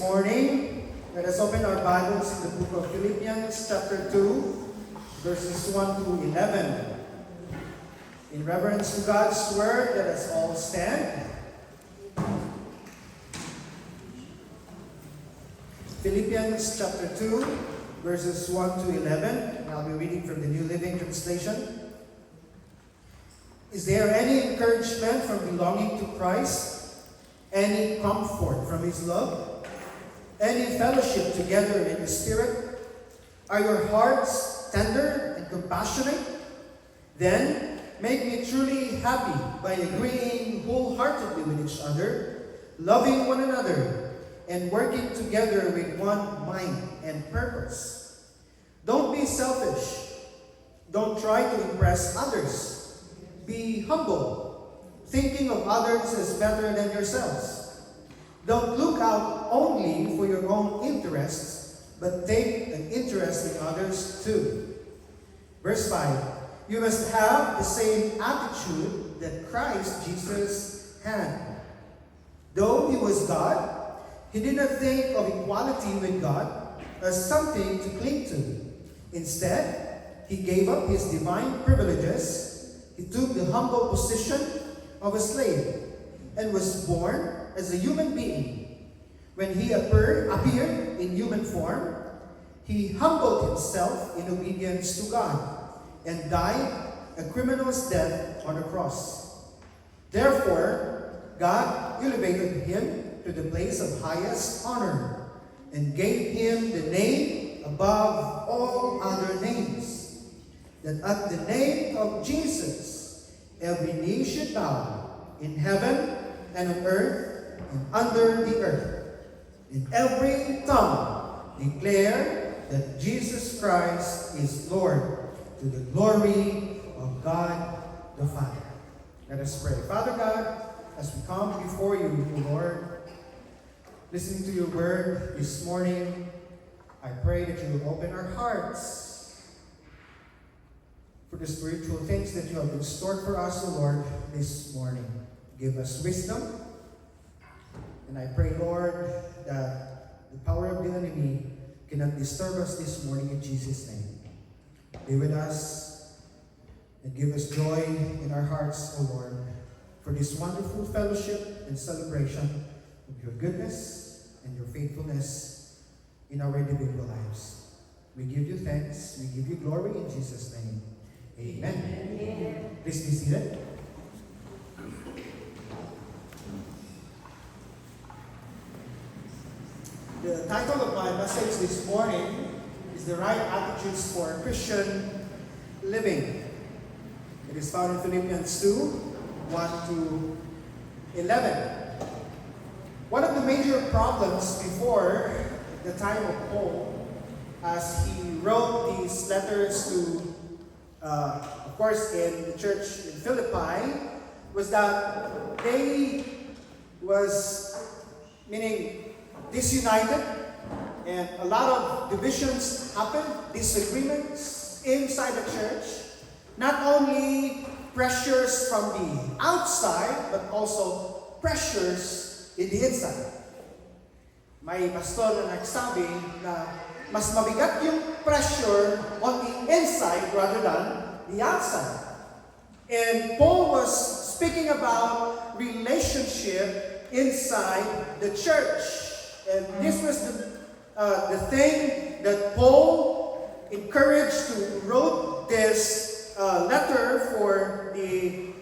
morning, let us open our Bibles in the book of Philippians chapter 2, verses 1 to 11. In reverence to God's Word, let us all stand. Philippians chapter 2, verses 1 to 11. I'll be reading from the New Living Translation. Is there any encouragement from belonging to Christ? Any comfort from His love? Any fellowship together in the Spirit? Are your hearts tender and compassionate? Then make me truly happy by agreeing wholeheartedly with each other, loving one another, and working together with one mind and purpose. Don't be selfish. Don't try to impress others. Be humble, thinking of others as better than yourselves. Don't look out only for your own interests, but take an interest in others too. Verse 5, you must have the same attitude that Christ Jesus had. Though He was God, He did not think of equality with God as something to cling to. Instead, He gave up His divine privileges. He took the humble position of a slave and was born as a human being. When He appeared in human form, He humbled Himself in obedience to God and died a criminal's death on the cross. Therefore, God elevated Him to the place of highest honor and gave Him the name above all other names, that at the name of Jesus, every knee should bow in heaven and on earth and under the earth, and every tongue declare that Jesus Christ is Lord, to the glory of God the Father. Let us pray. Father God, as we come before you, Lord, listening to your word this morning, I pray that you will open our hearts for the spiritual things that you have in store for us, O Lord, this morning. Give us wisdom. And I pray, Lord, that the power of the enemy cannot disturb us this morning in Jesus' name. Be with us and give us joy in our hearts, O Lord, for this wonderful fellowship and celebration of your goodness and your faithfulness in our individual lives. We give you thanks, we give you glory in Jesus' name. Amen. Amen. Please be seated. The title of my message this morning is The Right Attitudes for Christian Living. It is found in Philippians 2, 1 to 11. One of the major problems before the time of Paul, as he wrote these letters to, of course, in the church in Philippi, was that they was, meaning disunited, and a lot of divisions happened, disagreements inside the church. Not only pressures from the outside, but also pressures in the inside. May pastor na nagsabi na mas mabigat yung pressure on the inside rather than the outside. And Paul was speaking about relationship inside the church. And this was the thing that Paul encouraged to wrote this letter for the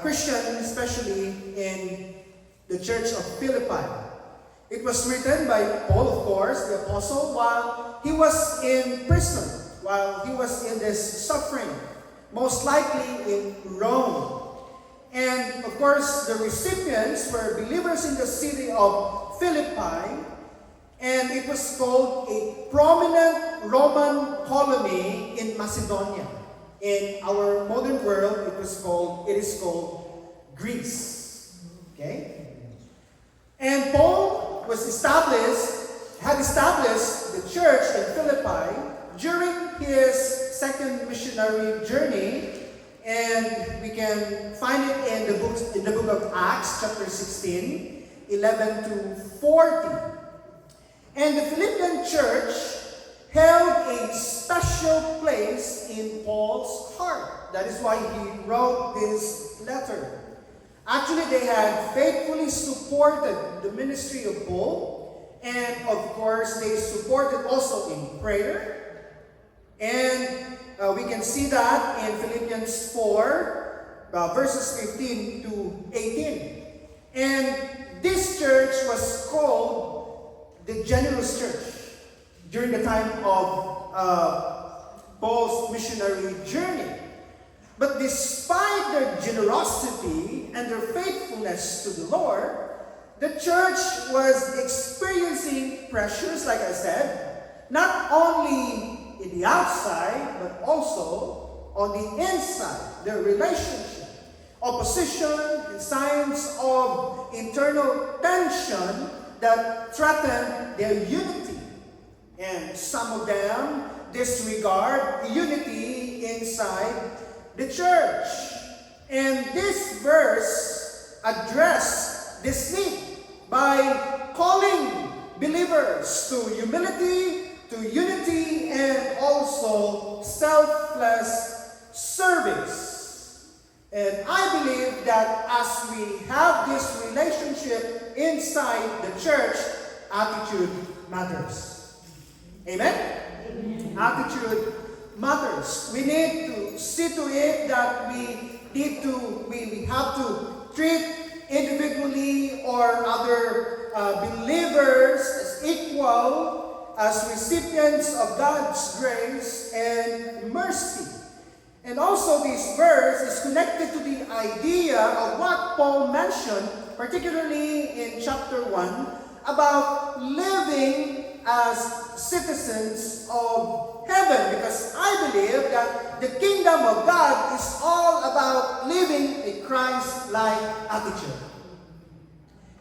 Christians, especially in the church of Philippi. It was written by Paul, of course, the apostle, while he was in prison, while he was in this suffering, most likely in Rome. And of course, the recipients were believers in the city of Philippi, and it was called a prominent Roman colony in Macedonia. In our modern world, it is called Greece. Okay? And Paul had established the church in Philippi during his second missionary journey, and we can find it in the book of Acts, chapter 16, 11 to 40. And the Philippian church held a special place in Paul's heart. That is why he wrote this letter. Actually, they had faithfully supported the ministry of Paul, and of course, they supported also in prayer. And we can see that in Philippians 4, verses 15 to 18. And this church was called the Generous Church during the time of Paul's missionary journey. But despite their generosity and their faithfulness to the Lord, the church was experiencing pressures, like I said, not only in the outside, but also on the inside, their relationship, opposition, and signs of internal tension that threatened their unity. And some of them disregard unity inside the church. And this verse addressed this need by calling believers to humility, to unity, and also selfless service. And I believe that as we have this relationship inside the church, attitude matters. Amen? Amen. Attitude matters. We need to see to it that we have to treat individually or other believers as equal, as recipients of God's grace and mercy. And also this verse is connected to the idea of what Paul mentioned, particularly in chapter 1, about living as citizens of heaven, because I believe that the kingdom of God is all about living a Christ-like attitude.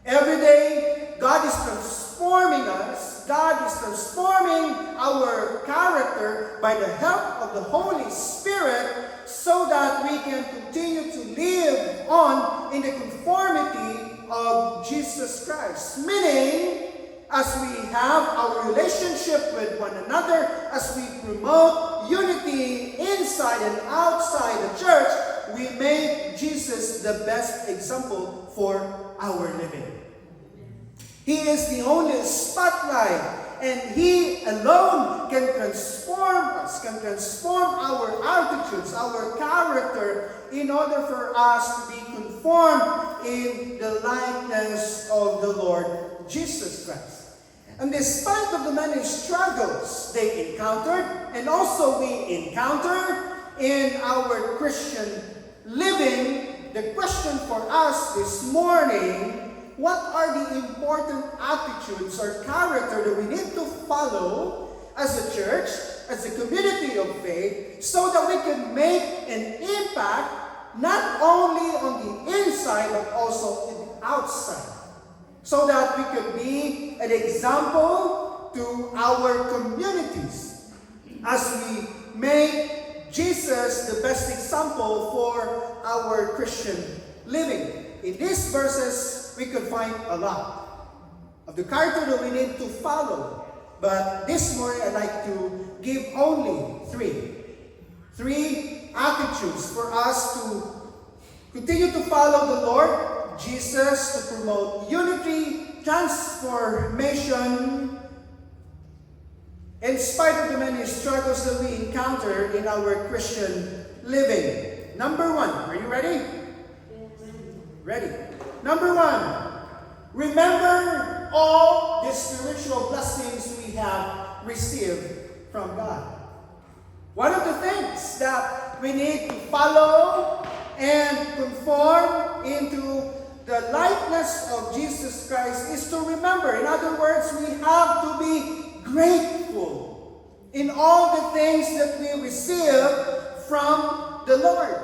Every day, God is transforming us. God is transforming our character by the help of the Holy Spirit so that we can continue to live on in the conformity of Jesus Christ. Meaning, as we have our relationship with one another, as we promote unity inside and outside the church, we make Jesus the best example for our living. He is the only spotlight, and He alone can transform us, can transform our attitudes, our character, in order for us to be conformed in the likeness of the Lord Jesus Christ. And despite of the many struggles they encountered, and also we encounter in our Christian living, the question for us this morning, what are the important attitudes or character that we need to follow as a church, as a community of faith, so that we can make an impact not only on the inside but also in the outside, so that we could be an example to our communities as we make Jesus the best example for our Christian living. In these verses, we could find a lot of the character that we need to follow. But this morning, I'd like to give only three attitudes for us to continue to follow the Lord Jesus, to promote unity, transformation, in spite of the many struggles that we encounter in our Christian living. Number one, are you ready? Ready. Number one, remember all the spiritual blessings we have received from God. One of the things that we need to follow and conform into the likeness of Jesus Christ is to remember. In other words, we have to be grateful in all the things that we receive from the Lord.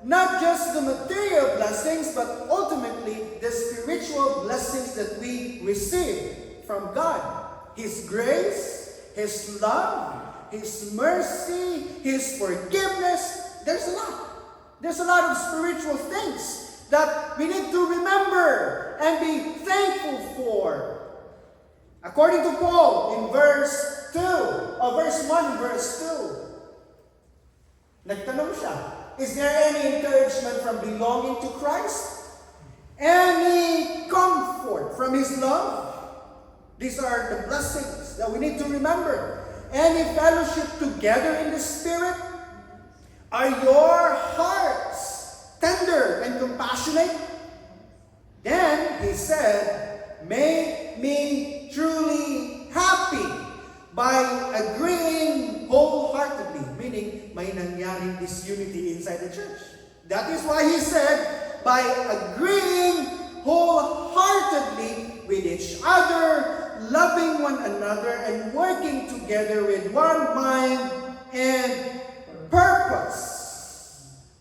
Not just the material blessings, but ultimately the spiritual blessings that we receive from God. His grace, His love, His mercy, His forgiveness. There's a lot. There's a lot of spiritual things that we need to remember and be thankful for. According to Paul in verse 1 and verse 2, nagtanong siya, is there any encouragement from belonging to Christ? Any comfort from His love? These are the blessings that we need to remember. Any fellowship together in the Spirit? Are your hearts tender and compassionate? Then he said, make me truly happy by agreeing wholeheartedly, meaning may nangyaring disunity inside the church. That is why he said, by agreeing wholeheartedly with each other, loving one another, and working together with one mind and purpose.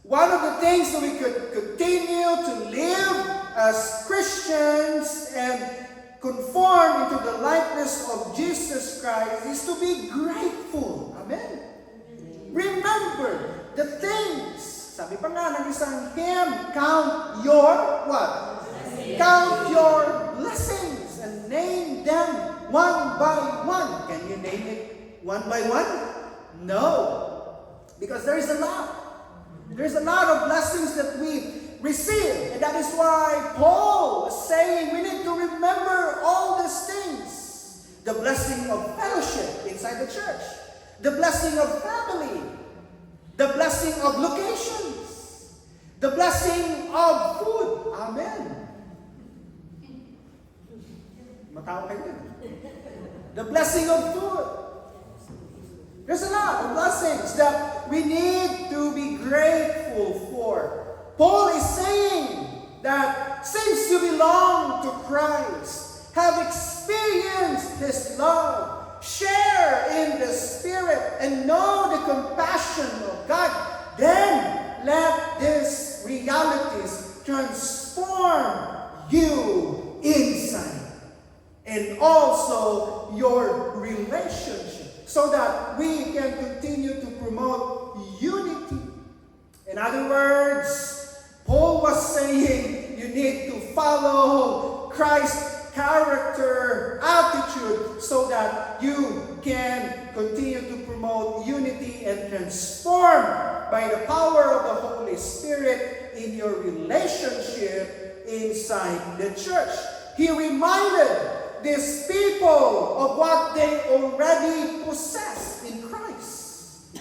One of the things that we could continue to live as Christians and conform into the likeness of Jesus Christ is to be grateful. Amen? Remember the things. Sabi pa nga ng isang hymn, count your what? Blessings. Count your blessings and name them one by one. Can you name it one by one? No. Because there is a lot. There's a lot of blessings that we receive. And that is why Paul is saying we need to remember all these things. The blessing of fellowship inside the church. The blessing of family. The blessing of locations. The blessing of food. Amen. Matawa kayo din. The blessing of food. There's a lot of blessings that we need to be grateful for. Paul is saying that since you belong to Christ, have experienced His love, share in the Spirit, and know the compassion of God, then let these realities transform you inside and also your relationship so that we can continue to promote unity. In other words, Paul was saying you need to follow Christ's character, attitude, so that you can continue to promote unity and transform by the power of the Holy Spirit in your relationship inside the church. He reminded these people of what they already possess in Christ.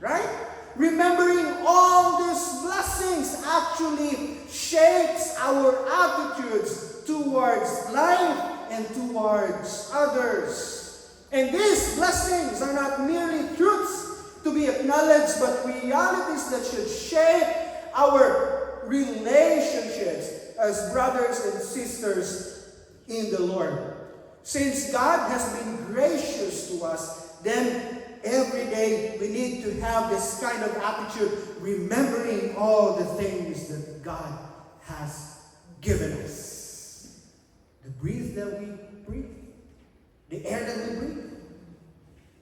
Right? Remembering all these blessings actually shapes our attitudes towards life and towards others. And these blessings are not merely truths to be acknowledged, but realities that should shape our relationships as brothers and sisters in the Lord. Since God has been gracious to us, then every day we need to have this kind of attitude, remembering all the things that God has given us. The breath that we breathe, the air that we breathe,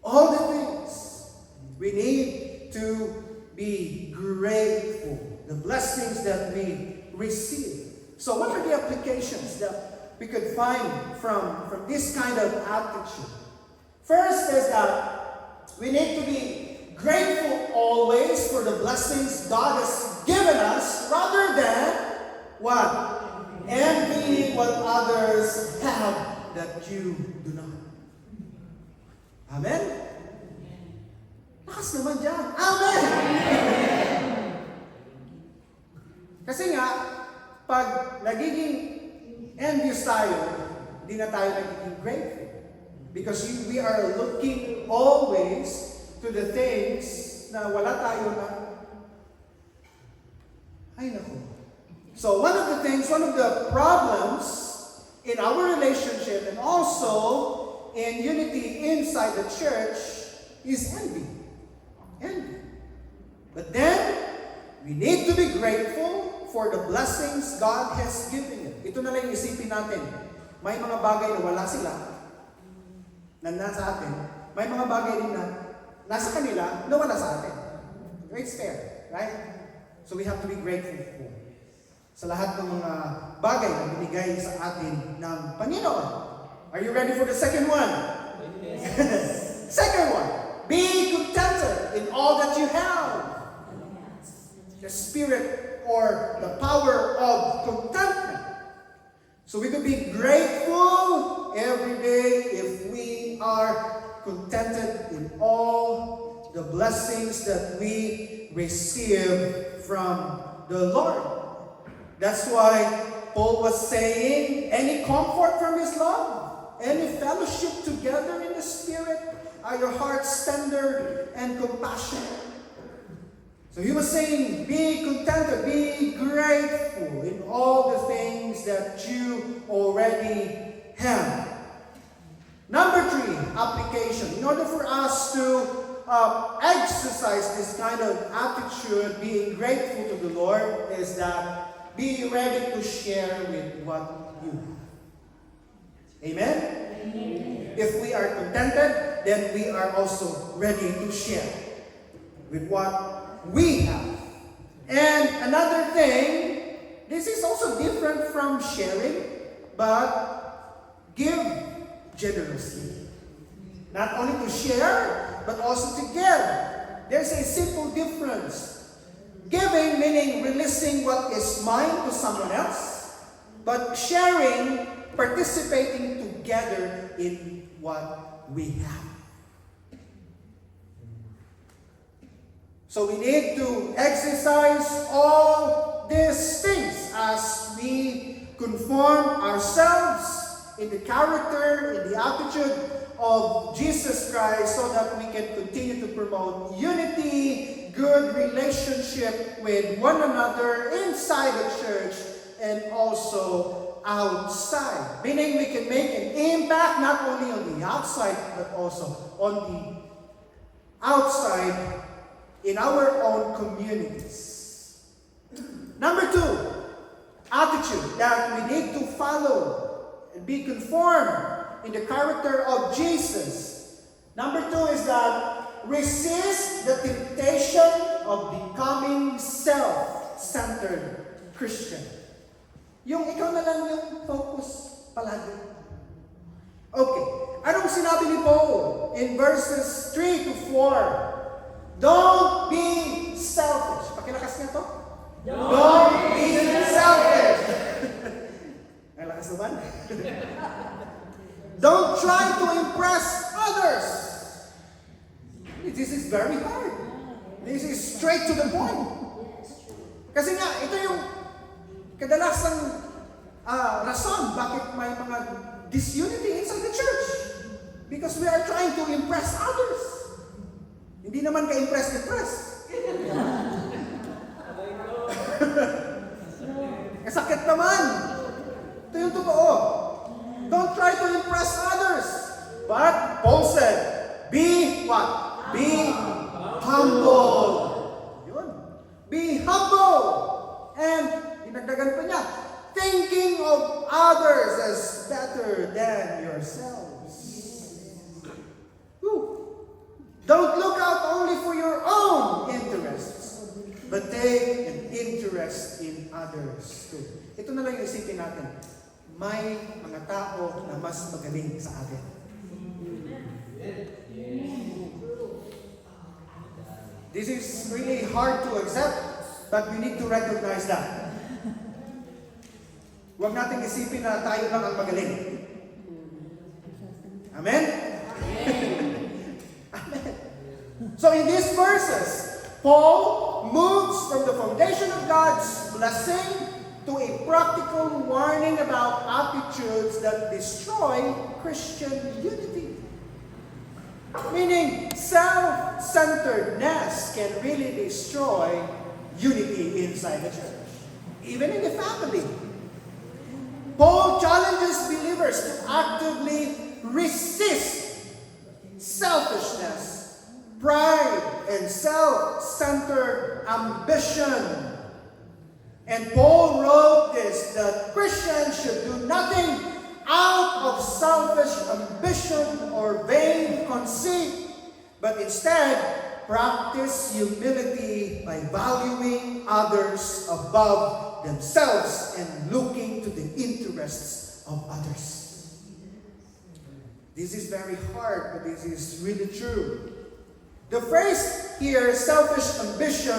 all the things we need to be grateful, the blessings that we receive. So what are the applications that we could find from this kind of attitude? First is that we need to be grateful always for the blessings God has given us, rather than what? Envy what others have that you do not. Amen? Lakas naman dyan. Amen! Kasi nga, pag nagiging envious tayo, hindi na tayo nagiging grateful. Because we are looking always to the things na wala tayo na, ay naku. So one of the problems in our relationship and also in unity inside the church is envy. Envy. But then, we need to be grateful for the blessings God has given you. Ito na lang isipin natin. May mga bagay na wala sila, na nasa atin. May mga bagay din na nasa kanila, na wala sa atin. It's fair, right? So we have to be grateful for sa lahat ng mga bagay na binigay sa atin ng Panginoon. Are you ready for the second one? Yes. Second one, be contented in all that you have. The spirit or the power of contentment. So we could be grateful every day if we are contented in all the blessings that we receive from the Lord. That's why Paul was saying, any comfort from His love, any fellowship together in the Spirit, are your hearts tender and compassionate. So he was saying, be contented, be grateful in all the things that you already have. Number 3, application. In order for us to exercise this kind of attitude, being grateful to the Lord, is that be ready to share with what you have. Amen? Amen. If we are contented, then we are also ready to share with what we have. And another thing, this is also different from sharing, but give generously. Not only to share, but also to give. There's a simple difference. Giving meaning releasing what is mine to someone else, but sharing, participating together in what we have. So we need to exercise all these things as we conform ourselves in the character, in the attitude of Jesus Christ, so that we can continue to promote unity, good relationship with one another inside the church and also outside. Meaning we can make an impact not only on the outside, but also on the outside in our own communities. Number 2, attitude that we need to follow and be conformed in the character of Jesus. Number 2 is that resist the temptation of becoming self-centered Christian. Yung ikaw na lang yung focus palagi. Okay. Anong sinabi ni Paul in verses 3 to 4? Don't be selfish. Pakilakas niya to. Don't be selfish. Ang lakas naman. Don't try to impress others. This is very hard. This is straight to the point. Kasi nga, ito yung kadalasang rason bakit may mga disunity inside the church. Because we are trying to impress others. Hindi naman ka-impress. Kasakit naman. Ito yung totoo. Don't try to impress others. But Paul said, be what? Be humble. Yun. Be humble. And dinagdagan pa niya, thinking of others as better than yourselves. Don't look out only for your own interests, but take an interest in others too. Ito na lang yung isipin natin. May mga tao na mas magaling sa atin. This is really hard to accept, but we need to recognize that. Huwag nating isipin na tayo lang ang magaling. Amen? Amen. So in these verses, Paul moves from the foundation of God's blessing to a practical warning about attitudes that destroy Christian unity. Meaning, self-centeredness can really destroy unity inside the church, even in the family. Paul challenges believers to actively resist selfishness, pride, and self-centered ambition. And Paul wrote this, that Christians should do nothing out of selfish ambition or vain conceit, but instead practice humility by valuing others above themselves and looking to the interests of others. This is very hard, but this is really true. The phrase here, selfish ambition,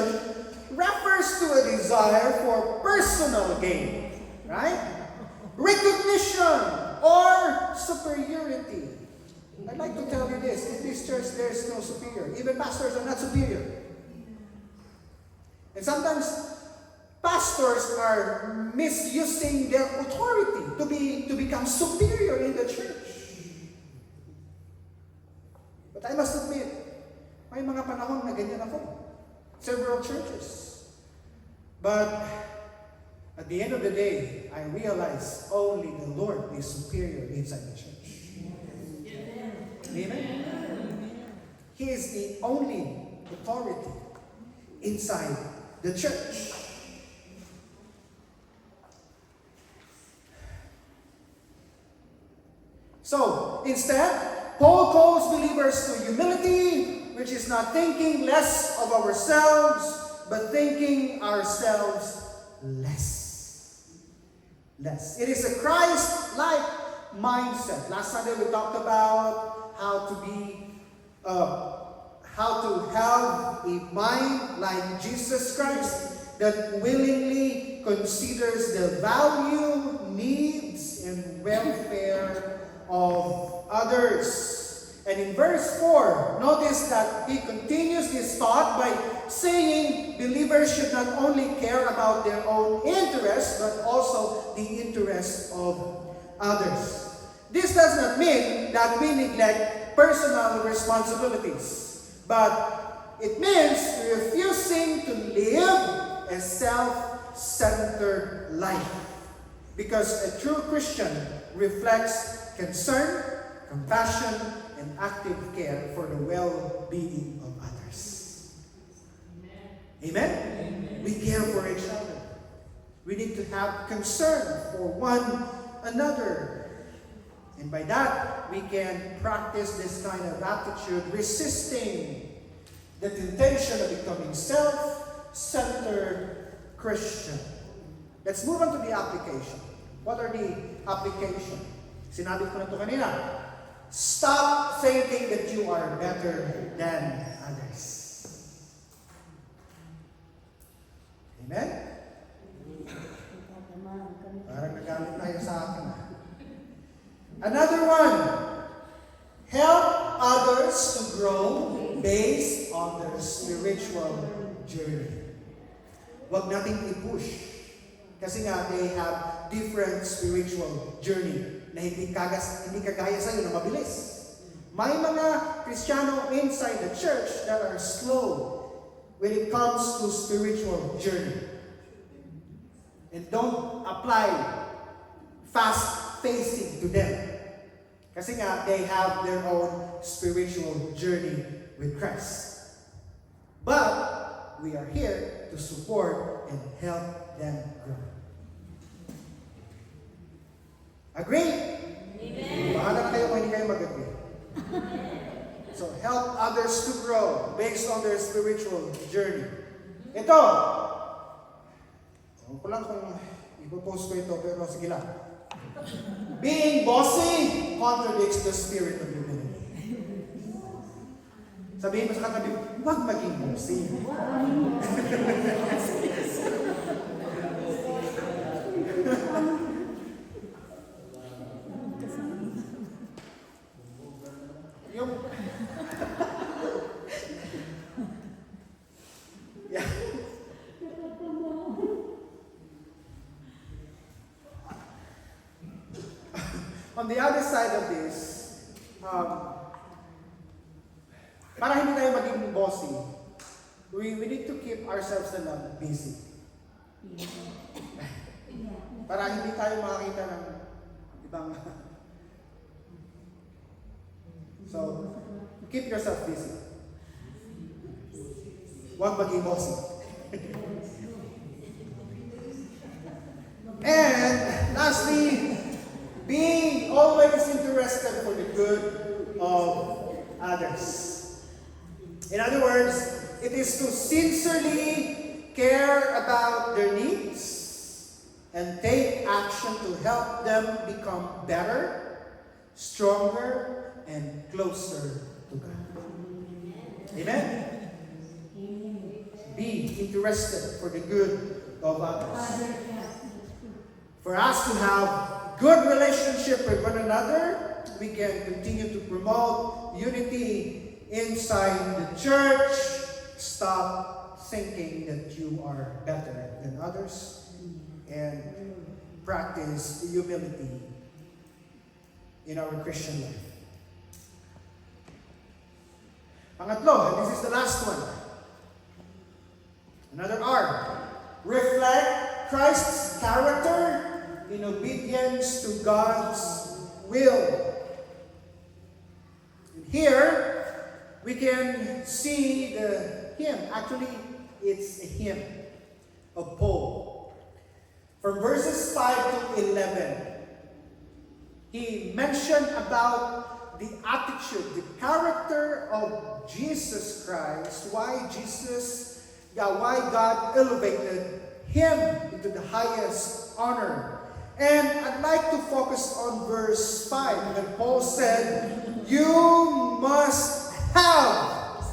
refers to a desire for personal gain, right? Recognition or superiority. I'd like to tell you this, in this church there's no superior. Even pastors are not superior. And sometimes pastors are misusing their authority to become superior in the church. But I must admit, may mga panahon na ganyan ako. Several churches. But at the end of the day, I realize only the Lord is superior inside the church. Amen? He is the only authority inside the church. So, instead, Paul calls believers to humility, which is not thinking less of ourselves, but thinking ourselves less. It is a Christ-like mindset. Last Sunday we talked about how to have a mind like Jesus Christ that willingly considers the value, needs, and welfare of others. And in verse 4, notice that he continues this thought by saying believers should not only care about their own interests, but also the interests of others. This does not mean that we neglect personal responsibilities, but it means refusing to live a self-centered life. Because a true Christian reflects concern, compassion, and active care for the well-being of others. Amen? Amen? We care for each other. We need to have concern for one another. And by that, we can practice this kind of attitude, resisting the temptation of becoming self-centered Christian. Let's move on to the application. What are the application? Sinabi ko na ito kanina. Stop thinking that you are better than others. Amen? Parang nagalit tayo sa akin. Another one. Help others to grow based on their spiritual journey. Huwag nating i-push. Kasi nga, they have different spiritual journey na hindi kagaya sa'yo na mabilis. May mga Kristiyano inside the church that are slow when it comes to spiritual journey. And don't apply fast-pacing to them. Kasi nga, they have their own spiritual journey with Christ. But, we are here to support and help them grow. Agree? Amen. Bahala na kayo kung hindi kayo mag-agree. So, help others to grow based on their spiritual journey. Ito, ko lang kung ipopost ko ito, pero sige lang. Being bossy contradicts the spirit of humility. Sabihin mo sa katabi, huwag maging bossy. Yeah. On the other side of this, para hindi tayo maging bossy, we need to keep ourselves na lang busy. Para hindi tayo makakita ng ibang... So, keep yourself busy. Huwag maging bossy. And lastly, being always interested for the good of others. In other words, it is to sincerely care about their needs and take action to help them become better, stronger, and closer to God. Amen? Be interested for the good of others. For us to have good relationship with one another, we can continue to promote unity inside the church. Stop thinking that you are better than others and practice humility in our Christian life. Pangatlo, and this is the last one. Another R. Reflect Christ's character in obedience to God's will. And here, we can see the hymn. Actually, it's a hymn of Paul. From verses 5 to 11, he mentioned about the attitude, the character of Jesus Christ, why God elevated him into the highest honor. And I'd like to focus on verse 5 when Paul said, you must have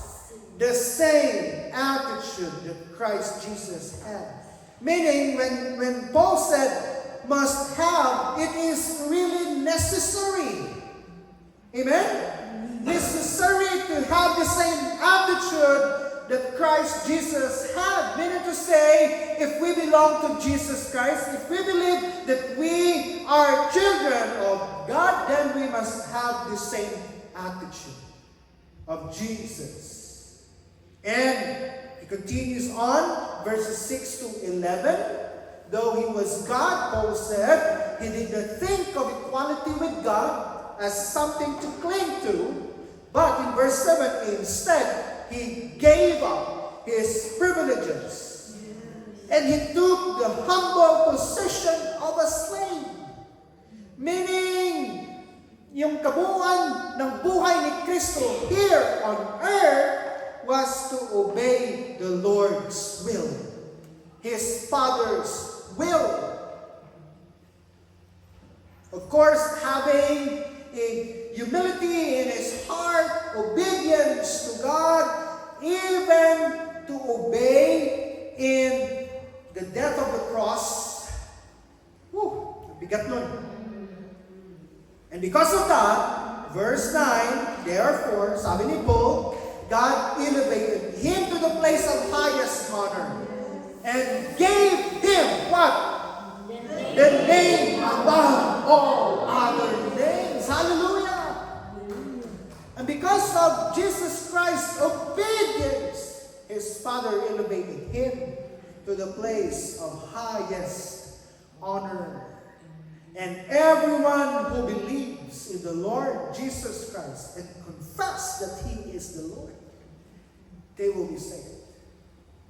the same attitude that Christ Jesus had. Meaning, when Paul said, must have, it is really necessary. Amen? Necessary to have the same attitude that Christ Jesus had. Meaning to say, if we belong to Jesus Christ, if we believe that we are children of God, then we must have the same attitude of Jesus. And he continues on, verses 6 to 11. Though he was God, Paul said, he did not think of equality with God as something to cling to, but in verse 7, instead, he gave up his privileges. And he took the humble position of a slave. Meaning, yung kabuuan ng buhay ni Kristo here on earth was to obey the Lord's will, His Father's will. Of course, having a humility in his heart, obedience to God, even to obey in the death of the cross. Bigat nun. And because of that, verse 9, therefore, sabi ni Paul, God elevated him to the place of highest honor and gave him what? The name above all other names. Hallelujah! And because of Jesus Christ's obedience, his Father elevated him to the place of highest honor. And everyone who believes in the Lord Jesus Christ and confess that He is the Lord, they will be saved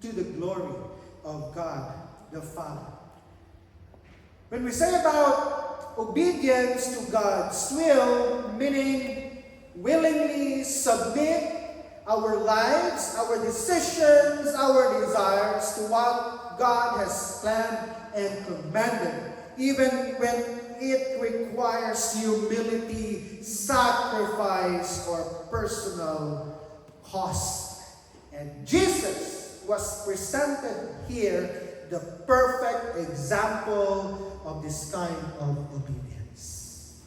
to the glory of God the Father. When we say about obedience to God's will, meaning willingly submit our lives, our decisions, our desires to what God has planned and commanded, even when it requires humility, sacrifice, or personal cost. And Jesus was presented here the perfect example of this kind of obedience.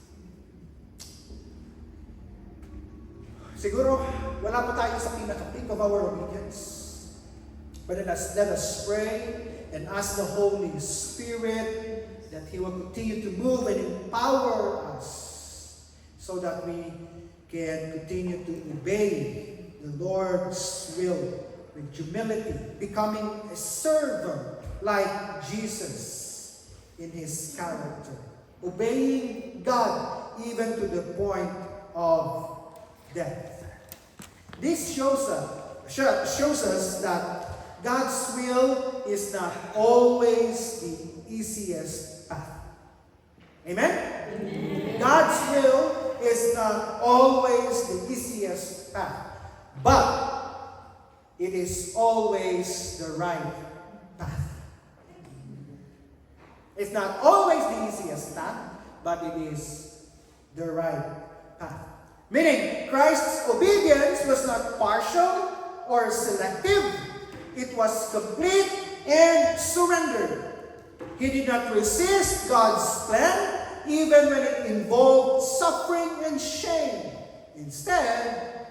Siguro, wala pa tayo sa pinaka-peak of our obedience. But let us pray and ask the Holy Spirit that He will continue to move and empower us so that we can continue to obey the Lord's will with humility, becoming a servant like Jesus in His character, obeying God even to the point of death. This shows us that God's will is not always the easiest path. Amen? Amen? God's will is not always the easiest path, but it is always the right path. It's not always the easiest path, but it is the right path. Meaning, Christ's obedience was not partial or selective. It was complete and surrendered. He did not resist God's plan, even when it involved suffering and shame. Instead,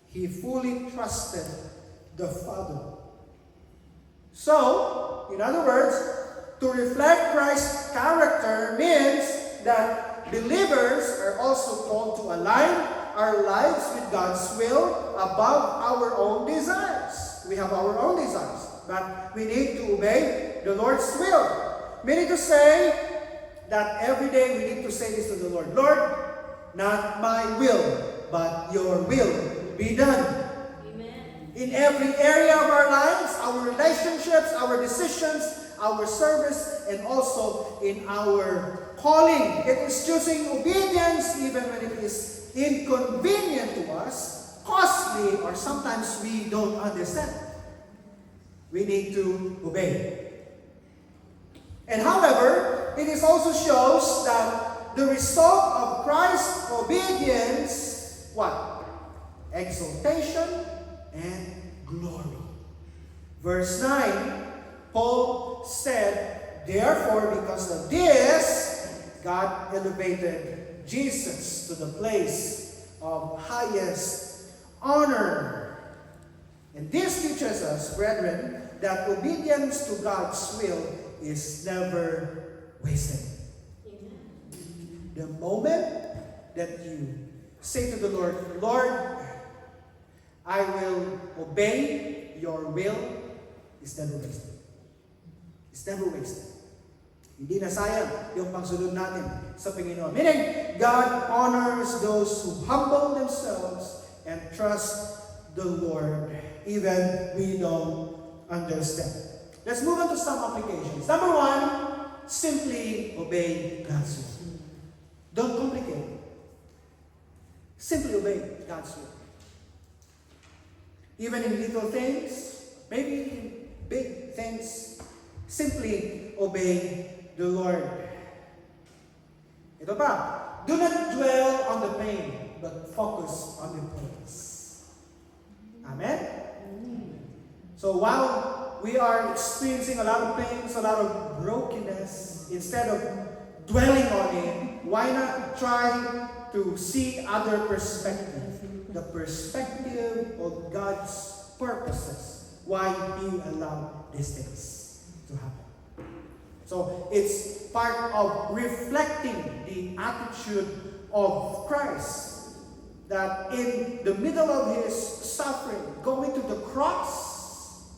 he fully trusted the Father. So, in other words, to reflect Christ's character means that believers are also called to align our lives with God's will above our own desires. We have our own desires, but we need to obey the Lord's will. Meaning to say that every day we need to say this to the Lord. Lord, not my will, but your will be done. Amen. In every area of our lives, our relationships, our decisions, our service, and also in our calling. It is choosing obedience even when it is inconvenient to us, costly, or sometimes we don't understand. We need to obey. And however, it is also shows that the result of Christ's obedience, what? Exaltation and glory. Verse 9, Paul said, therefore, because of this, God elevated Jesus to the place of highest honor. And this teaches us, brethren, that obedience to God's will is never wasted. Amen. The moment that you say to the Lord, Lord, I will obey your will, is never wasted. It's never wasted. Hindi na sayang yung pagsunod natin sa Panginoon. Meaning, God honors those who humble themselves and trust the Lord, even we don't understand. Let's move on to some applications. Number one, simply obey God's will. Don't complicate. Simply obey God's will. Even in little things, maybe in big things, simply obey the Lord. Ito pa, do not dwell on the pain, but focus on the praise. Amen? So while we are experiencing a lot of pains, a lot of brokenness, instead of dwelling on it, why not try to see other perspective? The perspective of God's purposes. Why He allowed these things to happen. So it's part of reflecting the attitude of Christ. That in the middle of His suffering, going to the cross,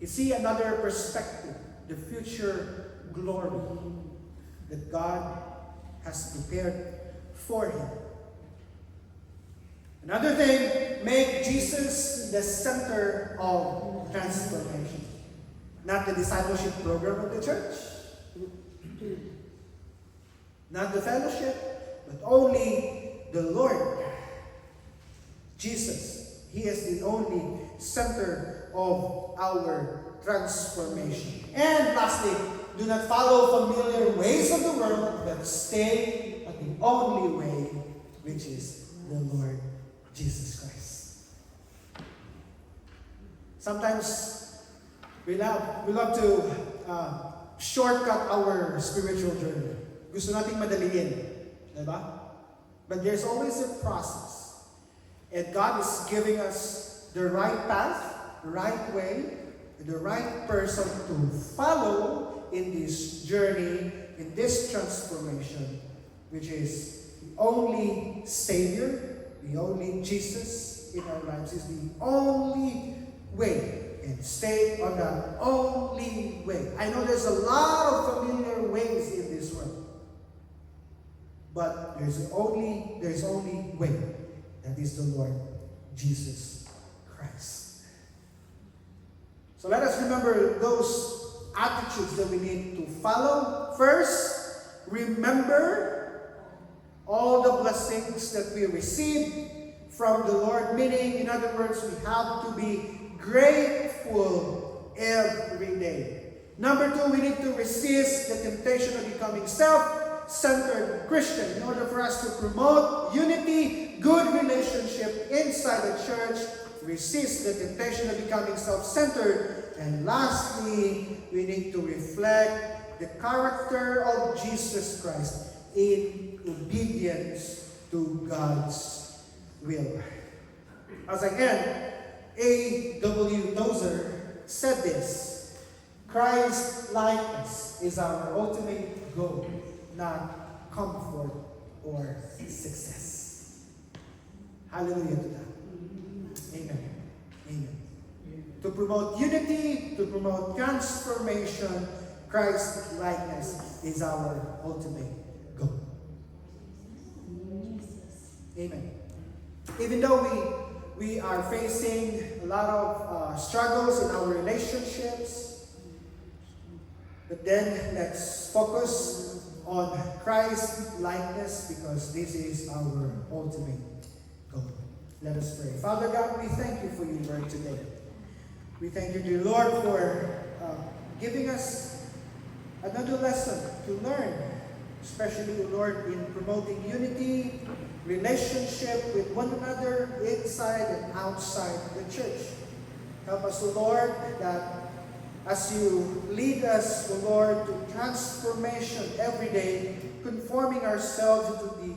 you see another perspective, the future glory that God has prepared for Him. Another thing, make Jesus the center of transformation. Not the discipleship program of the church. Not the fellowship, but only the Lord. Jesus. He is the only center of our transformation. And lastly, do not follow familiar ways of the world, but stay on the only way, which is the Lord Jesus Christ. Sometimes we love to shortcut our spiritual journey. Gusto nating madaliin. Diba? But there's always a process. And God is giving us the right path, the right way, the right person to follow in this journey, in this transformation, which is the only Savior, the only Jesus in our lives, is the only way. And stay on the only way. I know there's a lot of familiar ways in this world. But there's only way. That is the Lord Jesus Christ. So let us remember those attitudes that we need to follow. First, remember all the blessings that we receive from the Lord. Meaning, in other words, we have to be grateful every day. Number two, we need to resist the temptation of becoming Christ-centered Christian, in order for us to promote unity, good relationship inside the church, resist the temptation of becoming self-centered, and lastly, we need to reflect the character of Jesus Christ in obedience to God's will. As again, A.W. Tozer said this: Christ likeness is our ultimate goal, not comfort or success. Hallelujah to that. Amen. Amen. To promote unity, to promote transformation, Christ likeness is our ultimate goal. Amen. Even though we are facing a lot of struggles in our relationships, but then let's focus on Christ likeness, because this is our ultimate goal. Let us pray. Father God, we thank you for your word today. We thank you, dear Lord, for giving us another lesson to learn, especially, Lord, in promoting unity, relationship with one another inside and outside the church. Help us, O Lord, that as you lead us, O Lord, to transformation every day, conforming ourselves into the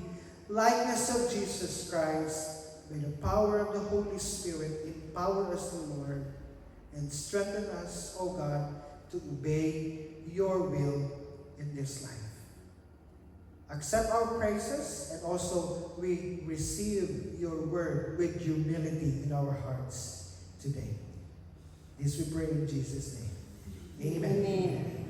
likeness of Jesus Christ, by the power of the Holy Spirit, empower us, O Lord, and strengthen us, O God, to obey your will in this life. Accept our praises, and also we receive your word with humility in our hearts today. This we pray in Jesus' name. Amen. Amen.